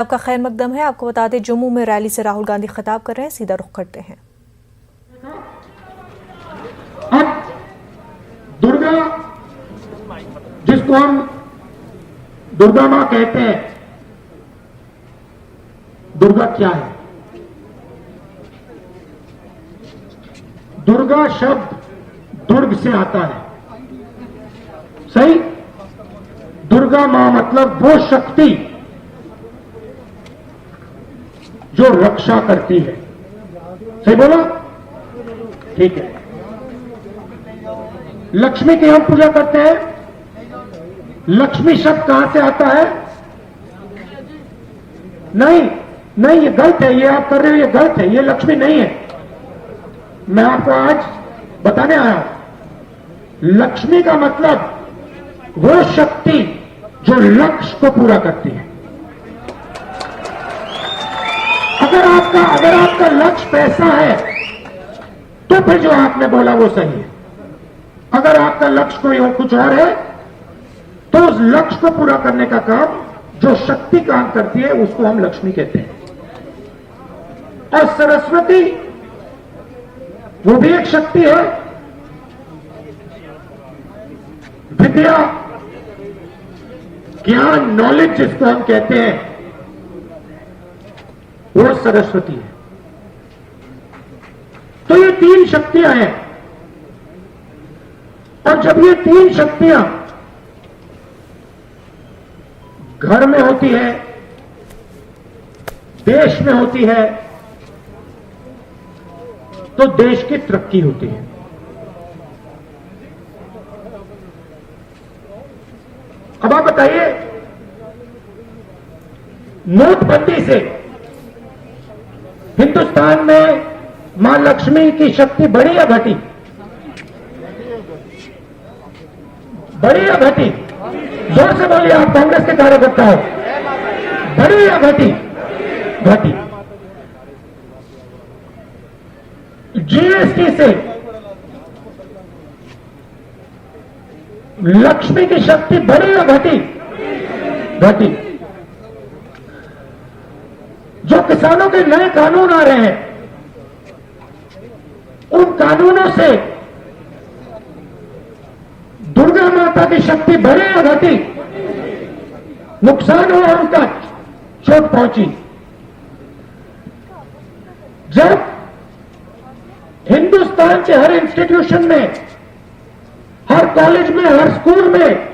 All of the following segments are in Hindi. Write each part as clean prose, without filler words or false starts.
आपका खैर मकदम है। आपको बता दें, जम्मू में रैली से राहुल गांधी खिताब कर रहे हैं। सीधा रुख करते हैं। अब दुर्गा, जिसको हम दुर्गा मां कहते हैं, दुर्गा क्या है? दुर्गा शब्द दुर्ग से आता है, सही। दुर्गा मां मतलब वो शक्ति जो रक्षा करती है, सही बोला? ठीक है। लक्ष्मी की हम पूजा करते हैं। लक्ष्मी शब्द कहां से आता है? नहीं नहीं, ये गलत है। ये आप कर रहे हो, ये गलत है। ये लक्ष्मी नहीं है। मैं आपको आज बताने आया हूं। लक्ष्मी का मतलब वो शक्ति जो लक्ष्य को पूरा करती है। अगर आपका लक्ष्य पैसा है तो फिर जो आपने बोला वो सही है। अगर आपका लक्ष्य कोई और कुछ और है तो उस लक्ष्य को पूरा करने का काम जो शक्ति काम करती है उसको हम लक्ष्मी कहते हैं। और सरस्वती वो भी एक शक्ति है। विद्या, ज्ञान, नॉलेज जिसको हम कहते हैं वो सरस्वती है। तो ये तीन शक्तियां हैं। और जब ये तीन शक्तियां घर में होती है, देश में होती है, तो देश की तरक्की होती है। अब आप बताइए, नोटबंदी से हिंदुस्तान में मां लक्ष्मी की शक्ति बढ़ी या घटी? बढ़ी या घटी? जोर से बोलिए, आप कांग्रेस के कार्यकर्ता हो। बढ़ी या घटी? घटी। जीएसटी से लक्ष्मी की शक्ति बढ़ी या घटी? घटी। जो किसानों के नए कानून आ रहे हैं, उन कानूनों से दुर्गा माता की शक्ति बढ़ी या घटी? नुकसान हुआ, उनका चोट पहुंची। जब हिंदुस्तान के हर इंस्टीट्यूशन में, हर कॉलेज में, हर स्कूल में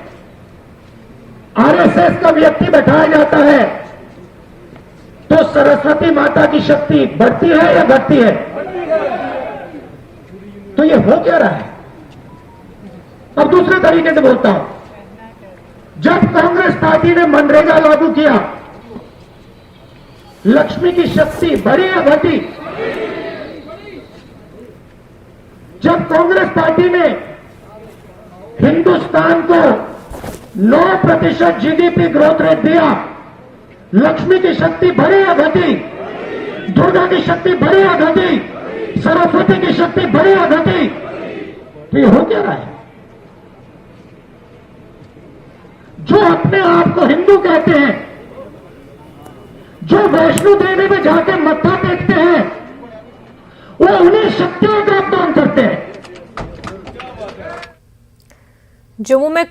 आरएसएस का व्यक्ति बैठाया जाता है तो सरस्वती माता की शक्ति बढ़ती है या घटती है? तो ये हो क्या रहा है? अब दूसरे तरीके से बोलता हूं, जब कांग्रेस पार्टी ने मनरेगा लागू किया, लक्ष्मी की शक्ति बढ़ी या घटी? जब कांग्रेस पार्टी ने हिंदुस्तान को 9% जीडीपी ग्रोथ रेट दिया, लक्ष्मी की शक्ति बढ़ी या घटी? दुर्गा की शक्ति बढ़ी या घटी? सरस्वती की शक्ति बढ़ी या घटी? तो ये हो क्या रहा है? जो अपने आप को हिंदू कहते हैं, जो वैष्णो देवी में जाके मत्था टेकते हैं, वो उन्हीं शक्तियों का अपमान करते हैं। जम्मू में